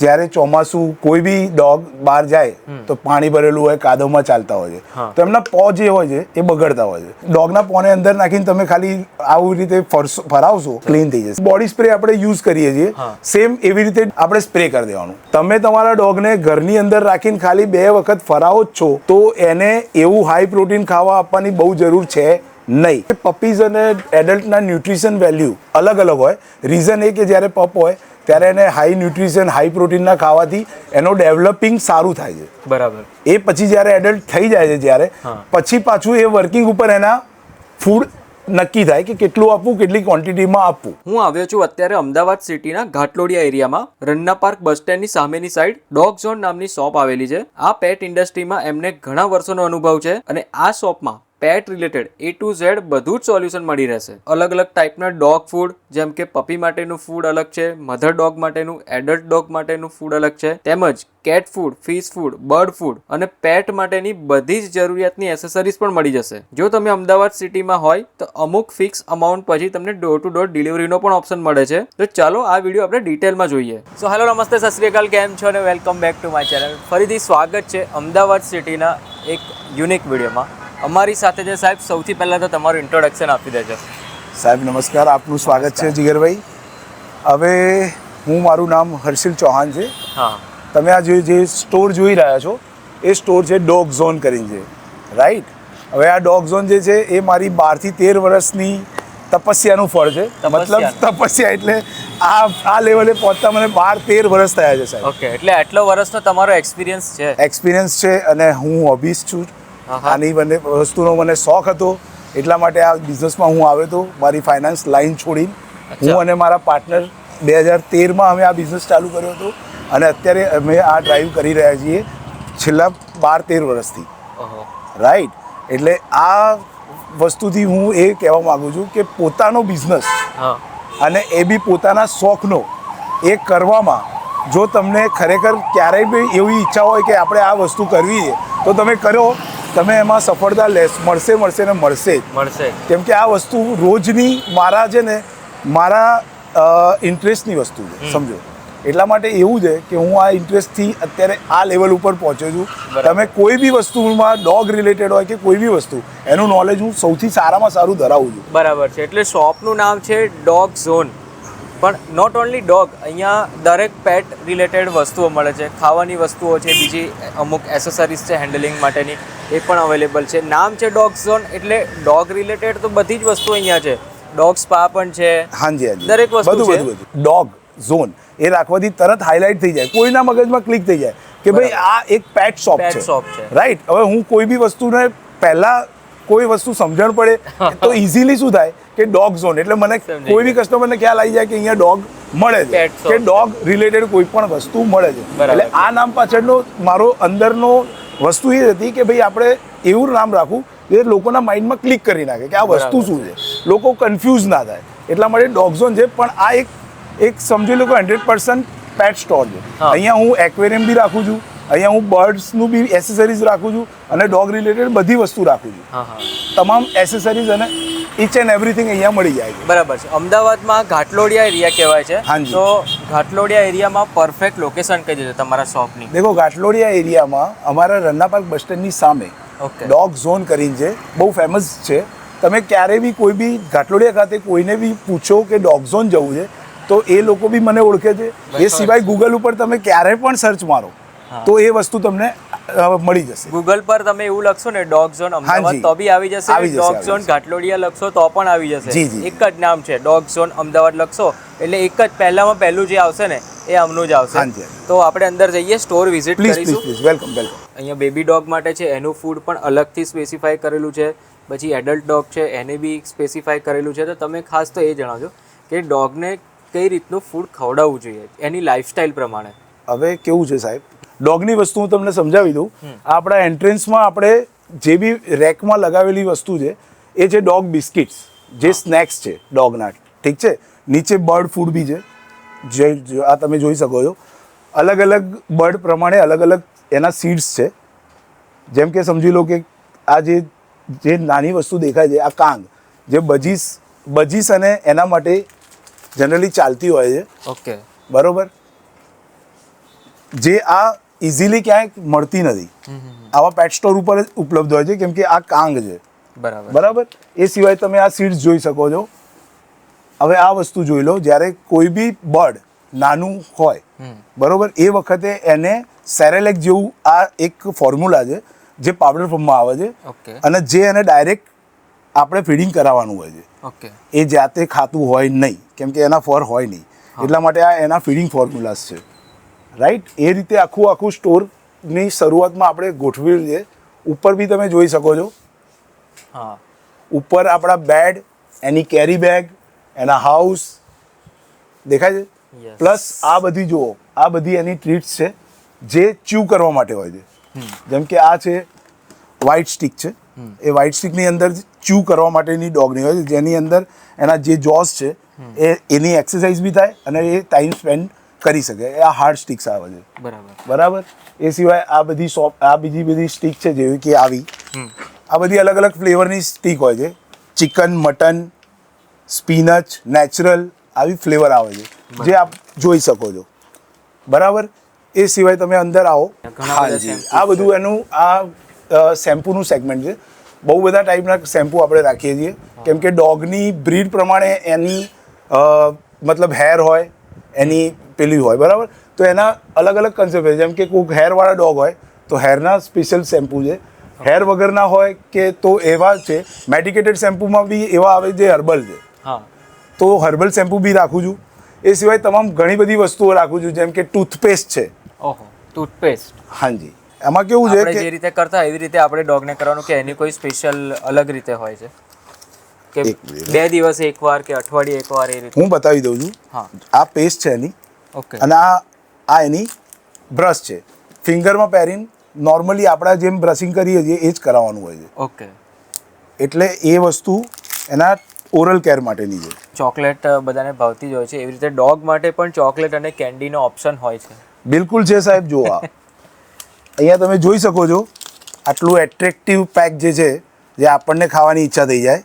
જ્યારે ચોમાસું કોઈ બી ડોગ બહાર જાય તો પાણી ભરેલું હોય, કાદવમાં ચાલતા હોય છે, તો એમના પો જે હોય છે એ બગડતા હોય છે. ડોગના પોને અંદર નાખીને તમે ખાલી આવી રીતે ફરાવશો, ક્લીન થઈ જશે. બોડી સ્પ્રે આપણે યુઝ કરીએ છીએ, સેમ એવી રીતે આપણે સ્પ્રે કરી દેવાનું. તમે તમારા ડોગને ઘરની અંદર રાખીને ખાલી 2 વખત ફરાવો જ છો તો એને એવું હાઈ પ્રોટીન ખાવા આપવાની બહુ જરૂર છે નહીં. પપીઝ અને એડલ્ટના ન્યુટ્રિશન વેલ્યુ અલગ અલગ હોય. રીઝન એ કે જ્યારે પપ હોય ત્યારે એને હાઈ ન્યુટ્રિશન, હાઈ પ્રોટીનના ખાવાથી એનો ડેવલપિંગ સારું થાય છે. બરાબર. એ પછી જ્યારે એડલ્ટ થઈ જાય છે, જ્યારે પછી પાછું એ વર્કિંગ ઉપર એના ફૂડ નક્કી થાય કે કેટલું આપવું, કેટલી ક્વોન્ટિટીમાં આપવું. હું આવ્યો છું અત્યારે અમદાવાદ સિટીના ઘાટલોડિયા એરિયામાં. રન્ના પાર્ક બસ સ્ટેન્ડની સામેની સાઈડ ડોગ ઝોન નામની શોપ આવેલી છે. આ પેટ ઇન્ડસ્ટ્રીમાં એમને ઘણા વર્ષોનો અનુભવ છે અને આ શોપમાં પેટ રિલેટેડ A to Z બધું જ સોલ્યુશન મળી રહેશે. અલગ અલગ ટાઈપના ડોગ ફૂડ, જેમ કે પપી માટેનું ફૂડ અલગ છે, મધર ડોગ માટેનું, એડલ્ટ ડોગ માટેનું ફૂડ અલગ છે, તેમજ cat food, fish food, bird food અને પેટ માટેની બધી જ જરૂરિયાતની એસેસરીઝ પણ મળી જશે. જો તમે અમદાવાદ સિટીમાં હોય તો અમુક ફિક્સ અમાઉન્ટ પછી તમને ડોર ટુ ડોર ડિલિવરીનો પણ ઓપ્શન મળે છે. તો ચાલો આ વિડીયો આપણે ડિટેલમાં જોઈએ. સો હેલો, નમસ્તે, સત શ્રી અકાલ, કેમ છો અને welcome back to my channel. ફરીથી સ્વાગત છે અમદાવાદ સિટીના એક યુનિક વિડીયોમાં. અમારી સાથે છે સાહેબ. સૌથી પહેલાં તો તમારું ઇન્ટ્રોડક્શન આપી દેજો. સાહેબ નમસ્કાર, આપનું સ્વાગત છે જીગરભાઈ. હવે મારું નામ હર્ષિલ ચૌહાણ છે. હા, તમે આ જે સ્ટોર જોઈ રહ્યા છો એ સ્ટોર છે ડોગ ઝોન કરીને છે, રાઈટ? હવે આ ડોગ ઝોન જે છે એ મારી 12 થી 13 વર્ષની તપસ્યાનું ફળ છે. મતલબ તપસ્યા એટલે આ લેવલે પહોંચતા મને 12-13 વર્ષ થયા છે સાહેબ. ઓકે, એટલે આટલો વર્ષનો તમારો એક્સપિરિયન્સ છે. એક્સપિરિયન્સ છે અને હું હોબીસ છું. આની વસ્તુનો મને શોખ હતો, એટલા માટે આ બિઝનેસમાં હું આવ્યો હતો. મારી ફાઇનાન્સ લાઈન છોડીને હું અને મારા પાર્ટનર 2013માં અમે આ બિઝનેસ ચાલુ કર્યો હતો અને અત્યારે અમે આ ડ્રાઈવ કરી રહ્યા છીએ છેલ્લા 12-13 વર્ષથી, રાઈટ? એટલે આ વસ્તુથી હું એ કહેવા માગું છું કે પોતાનો બિઝનેસ અને એ બી પોતાના શોખનો એ કરવામાં જો તમને ખરેખર ક્યારેય બી એવી ઈચ્છા હોય કે આપણે આ વસ્તુ કરવી છે તો તમે કરો, તમે એમાં સફળતા મળશે ને મળશે. કેમ કે આ વસ્તુ રોજની મારા છે ને મારા ઇન્ટરેસ્ટની વસ્તુ છે, સમજો. એટલા માટે એવું છે કે હું આ ઇન્ટરેસ્ટથી અત્યારે આ લેવલ ઉપર પહોંચ્યો છું. તમે કોઈ બી વસ્તુમાં ડોગ રિલેટેડ હોય કે કોઈ બી વસ્તુ, એનું નોલેજ હું સૌથી સારામાં સારું ધરાવું છું. બરાબર છે. એટલે શોપનું નામ છે ડોગ ઝોન. પણ નોટ ઓનલી ડોગ, અહીંયા દરેક પેટ રિલેટેડ વસ્તુઓ મળે છે. ખાવાની વસ્તુઓ છે, બીજી અમુક એસેસરીઝ છે હેન્ડલિંગ માટેની, એ પણ અવેલેબલ છે. નામ છે ડોગ ઝોન એટલે ડોગ રિલેટેડ તો બધી જ વસ્તુ અહીંયા છે. ડોગ સ્પા પણ છે. હાજી, દરેક વસ્તુ છે. ડોગ ઝોન એ રાખવાથી તરત હાઇલાઇટ થઈ જાય, કોઈના મગજમાં ક્લિક થઈ જાય કે ભાઈ આ એક પેટ શોપ છે, રાઈટ? હવે હું કોઈ બી વસ્તુને પહેલા કોઈ વસ્તુ સમજણ પડે તો ઇઝીલી શું થાય કે ડોગ ઝોન એટલે મને કોઈ બી કસ્ટમરને ખ્યાલ આવી જાય કે અહીંયા ડોગ મળે છે, કે ડોગ રિલેટેડ કોઈ પણ વસ્તુ મળે છે. એટલે આ નામ પાછળનો મારો અંદરનો વસ્તુ એ હતી કે ભાઈ આપણે એવું નામ રાખવું કે લોકોના માઇન્ડમાં ક્લિક કરી નાખે કે આ વસ્તુ શું છે, લોકો કન્ફ્યુઝ ના થાય. એટલા માટે ડોગ ઝોન છે. પણ આ એક સમજી લો કે 100% પેટ સ્ટોર છે. અહીંયા હું એક્વેરિયમ બી રાખું છું, અહીંયા હું બર્ડ્સનું બી એસેસરીઝ રાખું છું અને ડોગ રિલેટેડ બધી વસ્તુ રાખું છું. તમામ એસેસરીઝ અને ઇચ એન્ડ એવરીથિંગ અહીંયા મળી જાય છે. બરાબર છે. અમદાવાદમાં ઘાટલોડિયા એરિયા કહેવાય છે. તો ઘાટલોડિયા એરિયામાં પરફેક્ટ લોકેશન કઈ છે તમારા શોપની? દેખો, ઘાટલોડિયા એરિયામાં અમારા રન્ના પાર્ક બસ સ્ટેન્ડની સામે ડોગ ઝોન કરીને છે, બહુ ફેમસ છે. તમે ક્યારે બી કોઈ બી ઘાટલોડિયા ખાતે કોઈને બી પૂછો કે ડોગ ઝોન જવું છે તો એ લોકો બી મને ઓળખે છે. એ સિવાય ગૂગલ ઉપર તમે ક્યારે પણ સર્ચ મારો તો એ વસ્તુ તમને મળી જશે. ગૂગલ પર તમે એવું લખશો ને ડોગ ઝોન અમદાવાદ તો બી આવી જશે. ડોગ ઝોન ઘાટલોડિયા લખશો તો પણ આવી જશે. એક જ નામ છે, ડોગ ઝોન અમદાવાદ લખશો એટલે એક જ પહેલું જે આવશે ને એ આમનું જ આવશે. તો આપણે અંદર જઈએ, સ્ટોર વિઝિટ કરીશું. વેલકમ. અહીંયા બેબી ડોગ માટે છે, એનું ફૂડ પણ અલગથી સ્પેસિફાઈ કરેલું છે. પછી એડલ્ટ ડોગ છે એને બી સ્પેસિફાઈ કરેલું છે. તો તમે ખાસ તો એ જણાવજો કે ડોગને કઈ રીતનું ફૂડ ખવડાવવું જોઈએ એની લાઈફસ્ટાઈલ પ્રમાણે. હવે કેવું છે સાહેબ, ડોગની વસ્તુ હું તમને સમજાવી દઉં. આપણા એન્ટ્રન્સમાં આપણે જે બી રેકમાં લગાવેલી વસ્તુ છે એ છે ડોગ બિસ્કિટ્સ, જે સ્નેક્સ છે ડોગના, ઠીક છે? નીચે બર્ડ ફૂડ બી છે, જે આ તમે જોઈ શકો છો. અલગ અલગ બર્ડ પ્રમાણે અલગ અલગ એના સીડ્સ છે. જેમ કે સમજી લો કે આ જે નાની વસ્તુ દેખાય છે આ કાંગ, જે બજીસ અને એના માટે જનરલી ચાલતી હોય છે. ઓકે, બરોબર. જે આ ઇઝીલી ક્યાંય મળતી નથી. આવા પેટ સ્ટોર ઉપર જ ઉપલબ્ધ હોય છે, કેમ કે આ કાંગ છે. બરાબર. એ સિવાય તમે આ સીડ્સ જોઈ શકો છો. હવે આ વસ્તુ જોઈ લો, જ્યારે કોઈ બી બર્ડ નાનું હોય, બરોબર, એ વખતે એને સેરેલેક જેવું આ એક ફોર્મ્યુલા છે જે પાવડર ફોર્મમાં આવે છે, અને જે એને ડાયરેક્ટ આપણે ફીડિંગ કરાવવાનું હોય છે. એ જાતે ખાતું હોય નહીં, કેમ કે એના ફર હોય નહીં, એટલા માટે આ એના ફીડિંગ ફોર્મ્યુલાસ છે. રાઈટ. એ રીતે આખું સ્ટોરની શરૂઆતમાં આપણે ગોઠવેલું છે. ઉપર બી તમે જોઈ શકો છો. ઉપર આપણા બેડ, એની કેરી બેગ, એના હાઉસ દેખાય છે. પ્લસ આ બધી જુઓ, આ બધી એની ટ્રીટ્સ છે જે ચ્યુ કરવા માટે હોય છે. જેમ કે આ છે વ્હાઇટ સ્ટિક છે. એ વ્હાઇટ સ્ટિકની અંદર ચ્યુ કરવા માટેની ડોગની હોય છે, જેની અંદર એના જે જોસ છે એની એક્સરસાઇઝ બી થાય અને એ ટાઈમ સ્પેન્ડ કરી શકે. એ આ હાર્ડ સ્ટિક્સ આવે છે. બરાબર. એ સિવાય આ બધી આ બીજી બધી સ્ટિક છે, જેવી કે આવી આ બધી અલગ અલગ ફ્લેવરની સ્ટિક હોય છે. ચિકન, મટન, સ્પિનચ, નેચરલ, આવી ફ્લેવર આવે છે, જે આપ જોઈ શકો છો. બરાબર. એ સિવાય તમે અંદર આવો. હાજી, આ બધું એનું આ શેમ્પૂનું સેગમેન્ટ છે. બહુ બધા ટાઈપના શેમ્પૂ આપણે રાખીએ છીએ, કેમ કે ડોગની બ્રીડ પ્રમાણે એની મતલબ હેર હોય, એની પેલી હોય. બરાબર. તો એના અલગ અલગ કન્સેપ્ટ છે. જેમ કે કોઈક હેરવાળા ડોગ હોય તો હેરના સ્પેશિયલ શેમ્પૂ છે. હેર વગરના હોય કે તો એવા છે. મેડિકેટેડ શેમ્પૂમાં બી એવા આવે જે હર્બલ છે, તો હર્બલ શેમ્પૂ બી રાખું છું. એ સિવાય તમામ ઘણી બધી વસ્તુઓ રાખું છું, જેમ કે ટૂથપેસ્ટ છે. ટૂથપેસ્ટ. હાજી. એમાં કેવું છે કે જે રીતે કરતા એવી રીતે આપણે ડોગને કરવાનું, કે એની કોઈ સ્પેશિયલ અલગ રીતે હોય છે, કે 2 દિવસે એકવાર કે અઠવાડિયે એકવાર એ રીતે? હું બતાવી દઉં છું. આ પેસ્ટ છે એની, અને આ એની બ્રશ છે. ફિંગરમાં પહેરીને નોર્મલી આપણા જેમ બ્રશિંગ કરીએ છીએ એ જ કરાવવાનું હોય છે. એટલે એ વસ્તુ એના ઓરલ કેર માટેની છે. ચોકલેટ બધાને ભાવતી જ હોય છે, એવી રીતે ડોગ માટે પણ ચોકલેટ અને કેન્ડીનો ઓપ્શન હોય છે? બિલકુલ છે સાહેબ. જો અહીંયા તમે જોઈ શકો છો, આટલું એટ્રેક્ટિવ પેક જે છે, જે આપણને ખાવાની ઈચ્છા થઈ જાય,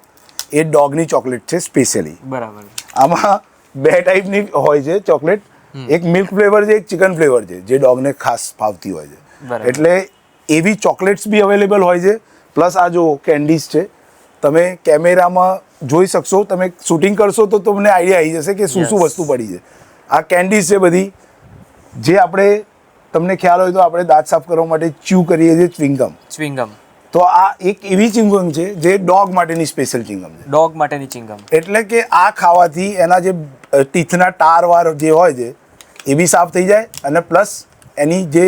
એ ડોગની ચોકલેટ છે સ્પેશિયલી. બરાબર. આમાં 2 ટાઈપની હોય છે ચોકલેટ. એક મિલ્ક ફ્લેવર છે, એક ચિકન ફ્લેવર છે, જે ડોગને ખાસ ભાવતી હોય છે. એટલે એવી ચોકલેટ્સ બી અવેલેબલ હોય છે. પ્લસ આ જો કેન્ડીઝ છે, તમે કેમેરામાં જોઈ શકશો. તમે શૂટિંગ કરશો તો તમને આઈડિયા આવી જશે કે શું વસ્તુ પડી છે. આ કેન્ડીઝ છે બધી, જે આપણે, તમને ખ્યાલ હોય તો આપણે દાંત સાફ કરવા માટે ચ્યુ કરીએ છીએ, ચ્વિંગમ. તો આ એક એવી ચિંગમ છે જે ડોગ માટેની સ્પેશિયલ ચિંગમ છે. ડોગ માટેની ચિંગમ. એટલે કે આ ખાવાથી એના જે ટીથના ટાર જે હોય છે એ બી સાફ થઈ જાય, અને પ્લસ એની જે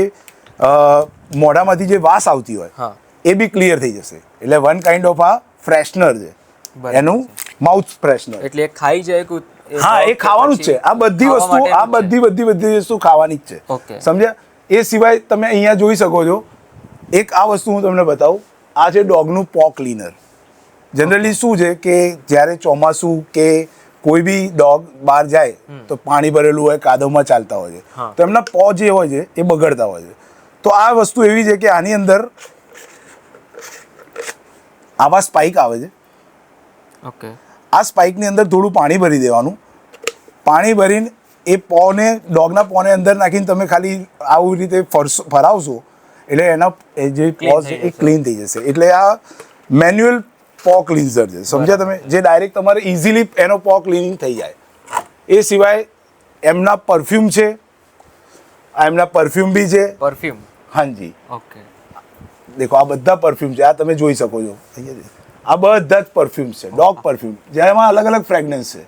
મોઢામાંથી જે વાસ આવતી હોય એ બી ક્લિયર થઈ જશે. એટલે વન કાઇન્ડ ઓફ આ ફ્રેશનર છે, એનું માઉથ ફ્રેશનર. એટલે ખાઈ જાય. હા, એ ખાવાનું જ છે. આ બધી વસ્તુ, આ બધી વસ્તુ ખાવાની જ છે. સમજ્યા? એ સિવાય તમે અહીંયા જોઈ શકો છો, એક આ વસ્તુ હું તમને બતાવું. આ છે ડોગનું પો ક્લીનર. જનરલી શું છે કે જ્યારે ચોમાસું કે કોઈ બી ડોગ બહાર જાય તો પાણી ભરેલું હોય, કાદવમાં ચાલતા હોય છે, તો એમના પો જે હોય છે એ બગડતા હોય છે. તો આ વસ્તુ એવી છે કે આની અંદર આવા સ્પાઇક આવે છે. આ સ્પાઇકની અંદર થોડું પાણી ભરી દેવાનું. પાણી ભરીને એ પોને, ડોગના પોને અંદર નાખીને તમે ખાલી આવી રીતે ફરાવશો એટલે એના જે પો છે એ ક્લીન થઈ જશે. એટલે આ મેન્યુઅલ પો ક્લિન્ઝર છે. સમજ્યા તમે? જે ડાયરેક્ટ તમારે ઇઝીલી એનો પો ક્લિનિંગ થઈ જાય. એ સિવાય એમના પરફ્યુમ છે. આ એમના પરફ્યુમ બી છે. પરફ્યુમ? હાજી. દેખો, આ બધા પરફ્યુમ છે. આ તમે જોઈ શકો છો. આ બધા જ પરફ્યુમ છે, ડોગ પરફ્યુમ, જેમાં અલગ અલગ ફ્રેગ્રન્સ છે.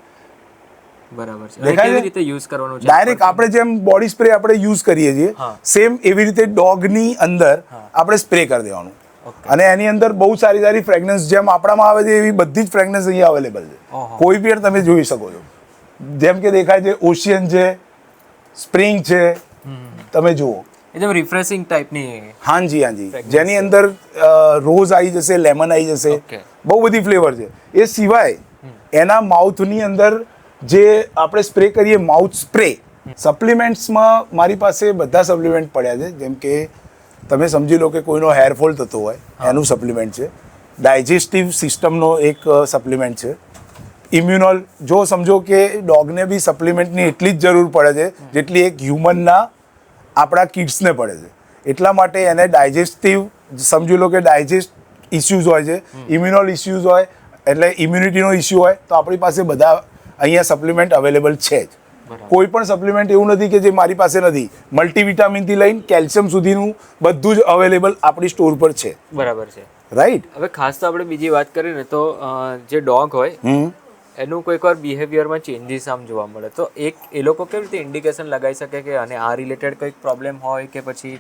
બરાબર છે. કેવી રીતે યુઝ કરવાનું છે? ડાયરેક્ટ આપણે જેમ બોડી સ્પ્રે આપણે યુઝ કરીએ છીએ, સેમ એવી રીતે ડોગની અંદર આપણે સ્પ્રે કરી દેવાનું. અને એની અંદર બહુ સારી સારી ફ્રેગ્રન્સ જેમ આપણામાં આવે છે એવી બધી જ ફ્રેગ્રન્સ અહીંયા અવેલેબલ છે. કોઈ બી તમે જોઈ શકો છો. જેમ કે દેખાય છે ઓશિયન છે, સ્પ્રિંગ છે, તમે જુઓ એકદમ રિફ્રેશિંગ ટાઈપની. હાજી. જેની અંદર રોઝ આવી જશે, લેમન આવી જશે, બહુ બધી ફ્લેવર છે. એ સિવાય એના માઉથની અંદર જે આપણે સ્પ્રે કરીએ, માઉથ સ્પ્રે, સપ્લિમેન્ટ્સમાં મારી પાસે બધા સપ્લિમેન્ટ પડ્યા છે. જેમ કે તમે સમજી લો કે કોઈનો હેરફોલ થતો હોય એનું સપ્લિમેન્ટ છે. ડાયજેસ્ટિવ સિસ્ટમનો એક સપ્લિમેન્ટ છે. ઇમ્યુનોલ. જો સમજો કે ડોગને બી સપ્લિમેન્ટની એટલી જ જરૂર પડે છે જેટલી એક હ્યુમનના આપણા કિડ્સને પડે છે. એટલા માટે એને ડાયજેસ્ટિવ સમજી લો કે ડાયજેસ્ટ ઇસ્યુઝ હોય છે, ઇમ્યુનલ ઇસ્યુઝ હોય એટલે ઇમ્યુનિટીનો ઇસ્યુ હોય તો આપણી પાસે બધા અહીંયા સપ્લિમેન્ટ અવેલેબલ છે જ. કોઈ પણ સપ્લિમેન્ટ એવું નથી કે જે મારી પાસે નથી. મલ્ટીવિટામિનથી લઈને કેલ્શિયમ સુધીનું બધું જ અવેલેબલ આપણી સ્ટોર પર છે. બરાબર છે. રાઈટ. હવે ખાસ તો આપણે બીજી વાત કરીએ ને તો જે ડોગ હોય એનું કોઈક વાર બિહેવિયરમાં ચેન્જીસ આમ જોવા મળે તો એ લોકો કેવી રીતે ઇન્ડિકેશન લગાવી શકે કે અને આ રિલેટેડ કંઈક પ્રોબ્લેમ હોય કે પછી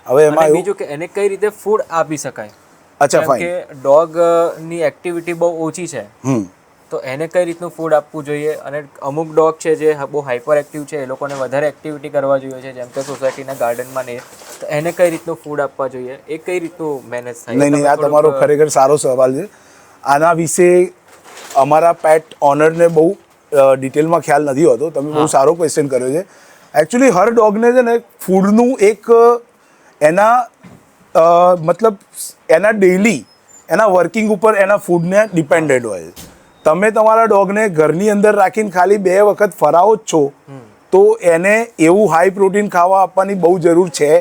હવે એમાં બીજું કે એને કઈ રીતે ફૂડ આપી શકાય. અચ્છા કેમ ફાઇન. કે ડોગની એક્ટિવિટી બહુ ઓછી છે તો એને કઈ રીતનું ફૂડ આપવું જોઈએ અને અમુક ડોગ છે જે બહુ હાઇપર એક્ટિવ છે એ લોકોને વધારે એક્ટિવિટી કરવા જોઈએ છે જેમ કે સોસાયટીના ગાર્ડનમાં ને તો એને કઈ રીતનું ફૂડ આપવા જોઈએ એ કઈ રીતનું મેનેજ થાય. નહીં, આ તમારો ખરેખર સારો સવાલ છે. આના વિશે અમારા પેટ ઓનરને બહુ ડિટેલમાં ખ્યાલ નથી હોતો. તમે બહુ સારો ક્વેશ્ચન કર્યો છે. એકચ્યુઅલી હર ડોગને છે ને ફૂડનું એક એના મતલબ એના ડેઇલી એના વર્કિંગ ઉપર એના ફૂડને ડિપેન્ડેડ હોય છે. તમે તમારા ડોગને ઘરની અંદર રાખીને ખાલી 2 વખત ફરાવો જ છો તો એને એવું હાઈ પ્રોટીન ખાવા આપવાની બહુ જરૂર છે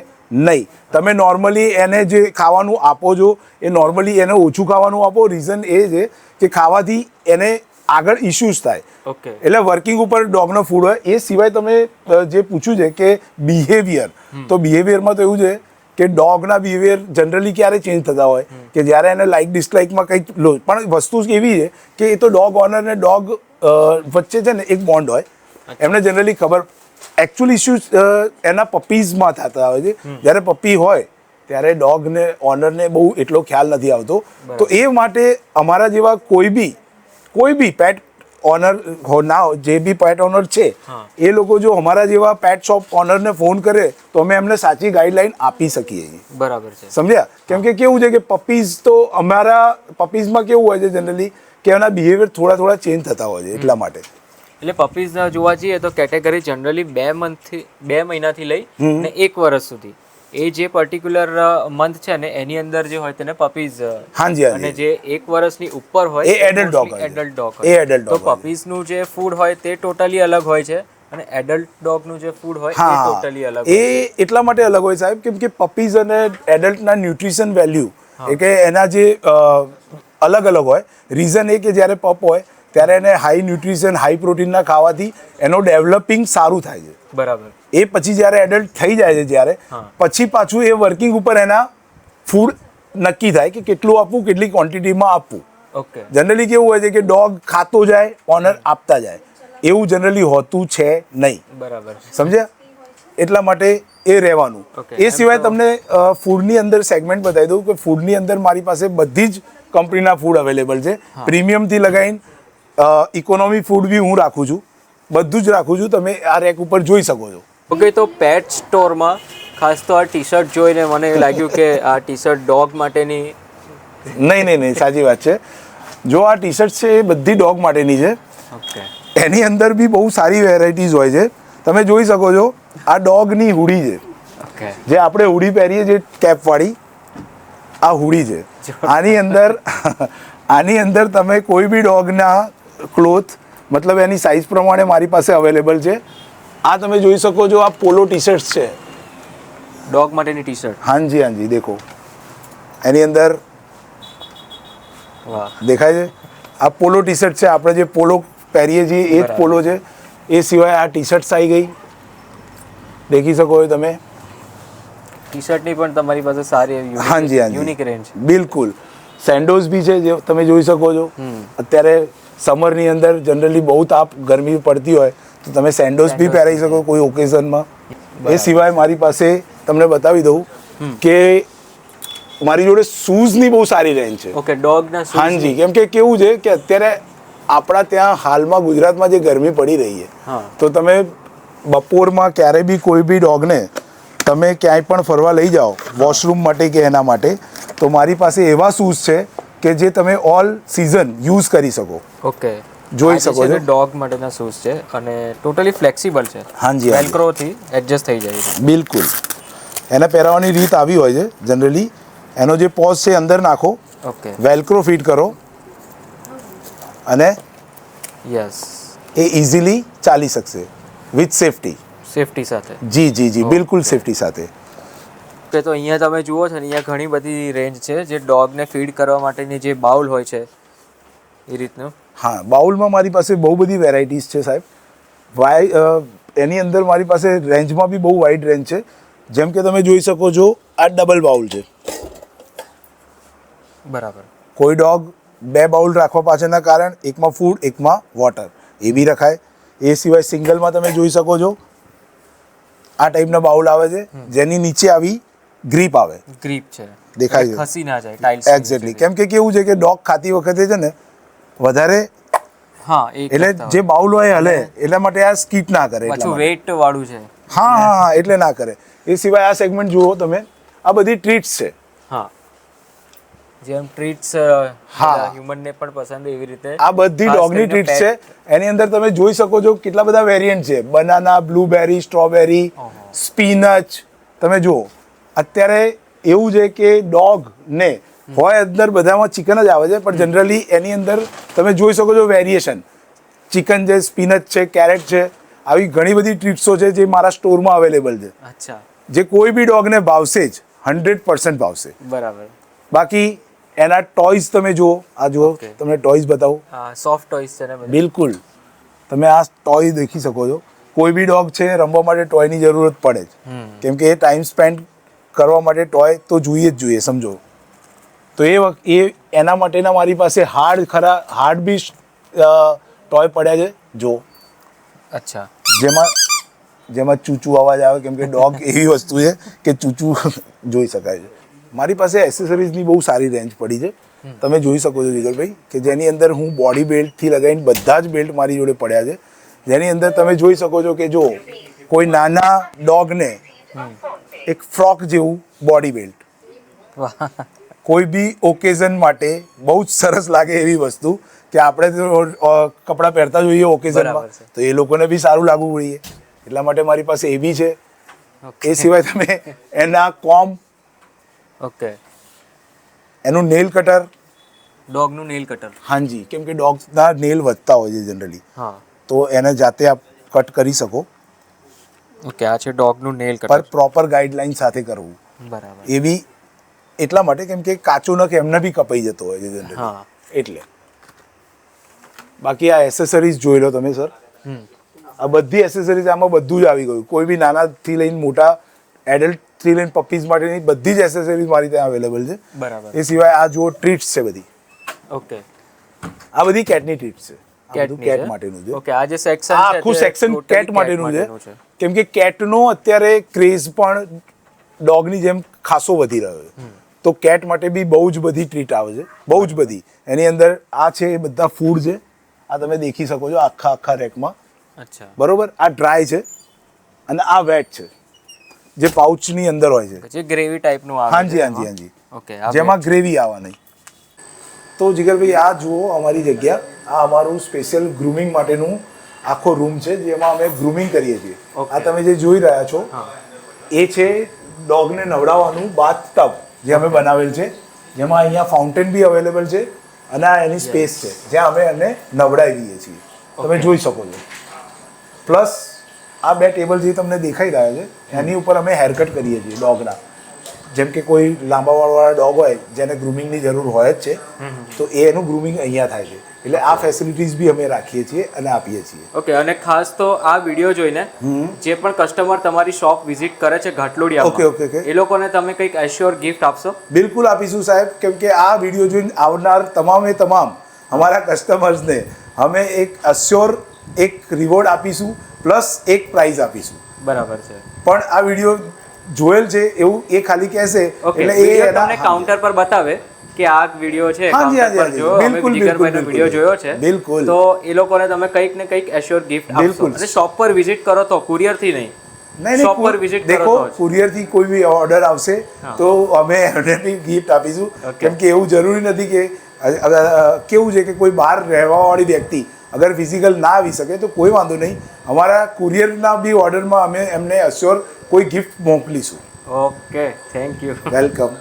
નહીં. તમે નોર્મલી એને જે ખાવાનું આપો છો એ નોર્મલી એને ઓછું ખાવાનું આપો. રીઝન એ છે કે ખાવાથી એને આગળ ઇશ્યુઝ થાય. ઓકે. એટલે વર્કિંગ ઉપર ડોગનો ફૂડ હોય. એ સિવાય તમે જે પૂછ્યું છે કે બિહેવિયર, તો બિહેવિયરમાં તો એવું છે કે ડોગના બિહેવિયર જનરલી ક્યારે ચેન્જ થતા હોય કે જ્યારે એને લાઇક ડિસલાઇકમાં કંઈક લો. પણ વસ્તુ એવી છે કે એ તો ડોગ ઓનર ને ડોગ વચ્ચે છે ને એક બોન્ડ હોય. એમને જનરલી ખબર એકચ્યુઅલ ઇસ્યુઝ એના પપીઝમાં થતા હોય છે. જ્યારે પપી હોય ત્યારે ડોગને ઓનરને બહુ એટલો ખ્યાલ નથી આવતો. તો એ માટે અમારા જેવા કોઈ બી પેટ ઓનર ના જે બી પેટ ઓનર છે એ લોકો જો અમારા જેવા પેટ શોપ ઓનરને ફોન કરે તો અમે એમને સાચી ગાઈડલાઈન આપી શકીએ છીએ. બરાબર છે. સમજ્યા? કેમ કે કેવું છે કે પપીઝ તો અમારા પપીઝમાં કેવું હોય છે જનરલી કે એના બિહેવિયર થોડા ચેન્જ થતા હોય છે. એટલા માટે એટલે પપીઝ જોવા જઈએ તો કેટેગરી જનરલી 2 મહિનાથી લઈ ને 1 વર્ષ સુધી એ જે પર્ટિક્યુલર મંથ છે ને એની અંદર જે હોય તેને પપીઝ. હાજી. અને જે 1 વર્ષની ઉપર હોય એ એડલ્ટ ડોગ હોય. એડલ્ટ ડોગ એ એડલ્ટ તો ડોગ. પપીઝનું જે ફૂડ હોય તે ટોટલી અલગ હોય છે અને એડલ્ટ ડોગનું જે ફૂડ હોય એ ટોટલી અલગ. એ એટલા માટે અલગ હોય સાહેબ કેમ કે પપીઝ અને એડલ્ટના ન્યુટ્રિશન વેલ્યુ એ કે એના જે અલગ હોય. રીઝન એ કે જ્યારે પપ હોય ત્યારે એને હાઈ ન્યુટ્રિશન હાઈ પ્રોટીનના ખાવાથી એનો ડેવલપિંગ સારું થાય છે. બરાબર. એ પછી જ્યારે એડલ્ટ થઈ જાય છે ત્યારે પછી પાછું એ વર્કિંગ ઉપર એના ફૂડ નક્કી થાય કે કેટલું આપવું, કેટલી ક્વોન્ટિટીમાં આપવું. ઓકે. જનરલી કેવું હોય છે કે ડોગ ખાતો જાય ઓનર આપતા જાય, એવું જનરલી હોતું છે નહીં. બરાબર. સમજ્યા? એટલા માટે એ રહેવાનું. એ સિવાય તમને ફૂડની અંદર સેગમેન્ટ બતાવી દઉં કે ફૂડની અંદર મારી પાસે બધી જ કંપનીના ફૂડ અવેલેબલ છે. પ્રીમિયમથી લગાવીને ઇકોનોમી ફૂડ બી હું રાખું છું. બધું જ રાખું છું. તમે આ રેક ઉપર જોઈ શકો છો. ઓકે. તો પેટ સ્ટોરમાં ખાસ તો આ ટી શર્ટ જોઈને મને લાગ્યું કે આ ટી શર્ટ ડોગ માટેની. નહીં, સાચી વાત છે. જો આ ટી શર્ટ છે એ બધી ડોગ માટેની છે. ઓકે. એની અંદર બી બહુ સારી વેરાયટીઝ હોય છે. તમે જોઈ શકો છો આ ડોગની હુડી છે. ઓકે. જે આપણે હુડી પહેરીએ જે કેપવાળી આ હુડી છે. આની અંદર તમે કોઈ બી ડોગના ક્લોથ મતલબ એની સાઇઝ પ્રમાણે મારી પાસે અવેલેબલ છે. આ તમે જોઈ શકો છો આ પોલો ટી શર્ટ છે ડોગ માટેની ટી શર્ટ. હાજી દેખો એની અંદર વાહ દેખાય છે. આ પોલો ટી શર્ટ છે. આપણે જે પોલો પહેરીએ છીએ એ જ પોલો છે. એ સિવાય આ ટી શર્ટ્સ આવી ગઈ, દેખી શકો છો તમે. ટી શર્ટની પણ તમારી પાસે સારી એવી હાજી યુનિક રેન્જ. બિલકુલ. સેન્ડોઝ બી છે જે તમે જોઈ શકો છો. અત્યારે સમરની અંદર જનરલી બહુ તાપ ગરમી પડતી હોય તો તમે સેન્ડોઝ બી પહેરાવી શકો કોઈ ઓકેઝનમાં. એ સિવાય મારી પાસે તમને બતાવી દઉં કે મારી જોડે શૂઝની બહુ સારી રેન્જ છે. ઓકે. ડોગના શૂઝ. હાજી. કેમ કે કેવું છે કે અત્યારે આપણા ત્યાં હાલમાં ગુજરાતમાં જે ગરમી પડી રહી છે તો તમે બપોરમાં ક્યારે બી કોઈ બી ડોગને તમે ક્યાંય પણ ફરવા લઈ જાઓ વોશરૂમ માટે કે એના માટે તો મારી પાસે એવા શૂઝ છે કે જે તમે ઓલ સિઝન યુઝ કરી શકો. ઓકે. જોઈ શકો છો. ડોગ માટેના શૂઝ છે અને ટોટલી ફ્લેક્સિબલ છે. હાજી. વેલ્ક્રોથી એડજસ્ટ થઈ જાય છે. બિલકુલ. એને પહેરવાની રીત આવી હોય છે જનરલી. એનો જે પોઝ છે અંદર નાખો. ઓકે. વેલ્ક્રો ફિટ કરો અને યસ એ ઇઝીલી ચાલી શકશે વિથ સેફટી. સેફટી સાથે. જી જી જી બિલકુલ સેફટી સાથે. કે તો અહીંયા તમે જુઓ છો ને, અહીંયા ઘણી બધી રેન્જ છે જે ડોગને ફીડ કરવા માટેની જે બાઉલ હોય છે એ રીતનું. હા, બાઉલમાં મારી પાસે બહુ બધી વેરાયટીઝ છે સાહેબ. એની અંદર મારી પાસે રેન્જમાં બી બહુ વાઇડ રેન્જ છે. જેમ કે તમે જોઈ શકો છો, આ ડબલ બાઉલ છે. બરાબર. કોઈ ડોગ 2 બાઉલ રાખવા પાછળના કારણ એકમાં ફૂડ એકમાં વોટર એ બી રખાય. એ સિવાય સિંગલમાં તમે જોઈ શકો છો આ ટાઈપના બાઉલ આવે છે જેની નીચે આવી ગ્રીપ આવે. ગ્રીપ છે, દેખાય છે, ખસી ના જાય ટાઇલ્સ. એક્ઝેક્ટલી. કેમ કે કેવું છે કે ડોગ ખાતી વખતે છે ને વધારે, હા, એટલે જે બાઉલ હોય હલે, એટલા માટે આ સ્કીટ ના કરે. પાછું વેઇટ વાળું છે. હા હા, એટલે ના કરે. એ સિવાય આ સેગમેન્ટ જુઓ તમે, આ બધી ટ્રીટ્સ છે. હા, જેમ ટ્રીટ્સ હ્યુમનને પણ પસંદ એવી રીતે આ બધી ડોગની ટ્રીટ્સ છે. એની અંદર તમે જોઈ શકો છો કેટલા બધા વેરિયન્ટ છે. Banana, blueberry, strawberry, spinach. તમે જુઓ અત્યારે એવું છે કે ડોગ ને હોય અંદર બધામાં ચિકન જ આવે છે, પણ જનરલી એની અંદર તમે જોઈ શકો છો વેરિએશન. ચિકન છે, સ્પિનચ છે, કેરેટ છે, આવી ઘણી બધી ટ્રીટ્સો છે જે મારા સ્ટોરમાં અવેલેબલ છે. અચ્છા. જે કોઈ બી ડોગને ભાવશે જ, 100% ભાવશે. બરાબર. બાકી એના ટોયઝ તમે જુઓ, આ જુઓ, તમને ટોયઝ બતાવું. સોફ્ટ ટોયઝ છે ને બધા. બિલકુલ. તમે આ ટોય દેખી શકો છો. કોઈ બી ડોગ છે રમવા માટે ટોયની જરૂરત પડે જ, કેમ કે એ ટાઈમ સ્પેન્ડ કરવા માટે ટોય તો જોઈએ જ જોઈએ, સમજો. તો એ એના માટેના મારી પાસે હાર્ડ બી ટોય પડ્યા છે જો. અચ્છા. જેમાં ચૂચું અવાજ આવે, કેમ કે ડોગ એવી વસ્તુ છે કે ચૂચું જોઈ શકાય છે. મારી પાસે એસેસરીઝની બહુ સારી રેન્જ પડી છે. તમે જોઈ શકો છો જીગરભાઈ કે જેની અંદર હું બોડી બેલ્ટથી લગાવીને બધા જ બેલ્ટ મારી જોડે પડ્યા છે. જેની અંદર તમે જોઈ શકો છો કે જો કોઈ નાના ડોગને એક ફ્રોક જેવું બોડી બેલ્ટ, કોઈ બી ઓકેઝન માટે બહુ જ સરસ લાગે એવી વસ્તુ કે આપણે તો કપડાં પહેરતા જોઈએ ઓકેઝનમાં, તો એ લોકોને બી સારું લાગવું જોઈએ, એટલા માટે મારી પાસે એ બી છે. એ સિવાય તમે એના કોમ્બ, ઓકે, એનું નેલ કટર. ડોગનું નેલ કટર. હાજી, કેમ કે ડોગ્સના નેલ વધતા હોય છે જનરલી, તો એને જાતે આપ કટ કરી શકો. ઓકે, આ છે ડોગનું નેલ કટર. પર પ્રોપર ગાઈડલાઈન સાથે કરવું. બરાબર. એ બી એટલા માટે કેમ કે કાચો નખ એમને બી કપાઈ જતો હોય છે જનરલી, એટલે. બાકી આ એસેસરીઝ જોઈ લો તમે સર, આ બધી એસેસરીઝ, આમાં બધું જ આવી ગયું. કોઈ બી નાનાથી લઈને મોટા એડલ્ટથી લઈને પપીઝ માટેની બધી જ એસેસરીઝ મારી ત્યાં અવેલેબલ છે. બરાબર. એ સિવાય આ જુઓ ટ્રીટ્સ છે બધી. ઓકે, આ બધી કેટની ટ્રીટ્સ છે. કેટ માટેનું છે. ઓકે, આ જે સેક્શન છે આખું સેક્શન કેટ માટેનું છે, કેમ કે કેટનો અત્યારે ક્રેઝ પણ ડોગની જેમ ખાસો વધી રહ્યો છે. તો કેટ માટે બી બહુ જ બધી ટ્રીટ આવે છે, બહુ જ બધી. એની અંદર આ છે એ બધા ફૂડ છે, આ તમે દેખી શકો છો આખા રેકમાં. અચ્છા. બરોબર. આ ડ્રાય છે અને આ વેટ છે, જે પાઉચની અંદર હોય છે, જે ગ્રેવી ટાઈપનું આવે. હાજી હાજી હાજી. ઓકે, જેમાં ગ્રેવી આવવાની. તો જીગરભાઈ આ જુઓ અમારી જગ્યા, આ અમારું સ્પેશિયલ ગ્રૂમિંગ માટેનું આખો રૂમ છે જેમાં અમે ગ્રૂમિંગ કરીએ છીએ. આ તમે જે જોઈ રહ્યા છો એ છે ડોગને નવડાવવાનું બાથ ટબ જે અમે બનાવેલ છે, જેમાં અહીંયા ફાઉન્ટેન બી અવેલેબલ છે અને આ એની સ્પેસ છે જ્યાં અમે એને નવડાવીએ છીએ. તમે જોઈ શકો છો. પ્લસ આ 2 ટેબલ જે તમને દેખાઈ રહ્યા છે એની ઉપર અમે હેરકટ કરીએ છીએ ડોગના. જેમ કે કોઈ લાંબા વાળવાળા ડોગ હોય જેને ગ્રૂમિંગની જરૂર હોય જ છે, તો એનું ગ્રૂમિંગ અહીંયા થાય છે. એટલે આ ફેસિલિટીઝ બી અમે રાખીએ છીએ અને આપીએ છીએ. ઓકે, અને ખાસ તો આ વિડીયો જોઈને જે પણ કસ્ટમર તમારી શોપ વિઝિટ કરે છે ઘાટલોડિયામાં, ઓકે, એ લોકોને તમે કંઈક એશ્યોર ગિફ્ટ આપશો? બિલકુલ આપીશું સાહેબ, કેમ કે આ વિડીયો જોઈને આવનાર તમામ અમારા કસ્ટમર્સને અમે એક એશ્યોર એક રિવોર્ડ આપીશું, પ્લસ એક પ્રાઇઝ આપીશું. બરાબર છે. પણ આ વિડીયો જોયેલ છે એવું એ ખાલી કહેશે એટલે એ તમને કાઉન્ટર પર બતાવે કે આ વિડીયો છે, કાઉન્ટર પર જો અમે જીગરભાઈનો વિડીયો જોયો છે, બિલકુલ, તો એ લોકોને તમે કંઈક ને કંઈક એશ્યોર ગિફ્ટ આપશો. અને શોપ પર વિઝિટ કરો તો, કુરિયર થી નહીં. શોપ પર વિઝિટ કરો તો કુરિયર થી કોઈ બી ઓર્ડર આવશે તો અમે એમને બી ગિફ્ટ આપીશું. કેમ કે એવું જરૂરી નથી કે કેવું છે કે કોઈ બહાર રહેવાવાળી વ્યક્તિ અગર ફિઝિકલ ના આવી શકે તો કોઈ વાંધો નહીં, અમારા કુરિયરના બી ઓર્ડરમાં અમે એમને અશ્યોર કોઈ ગિફ્ટ મોકલીશું. Okay, thank you, welcome.